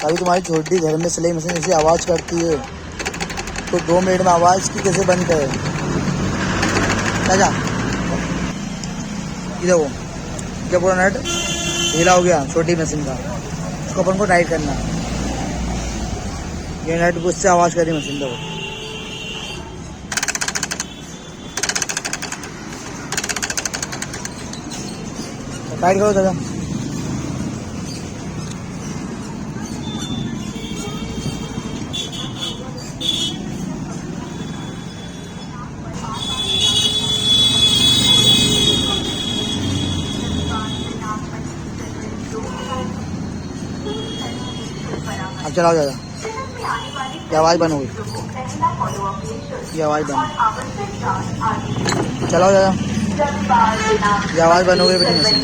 अभी तुम्हारी छोटी घर में सिलाई मशीन ऐसी आवाज़ करती है तो 2 मिनट में आवाज़ की कैसे बंद करे? चाचा ये देखो, क्या पूरा नट ढीला हो गया छोटी मशीन का, उसको अपन को टाइट करना। ये नट उससे आवाज़ कर रही मशीन देखो। टाइट करो दादा। अब चलाओ दादा। ये आवाज़ बंद हो गई, ये आवाज़ बंद। चलाओ दादा, ये आवाज़ बंद हो गई बेटी मशीन।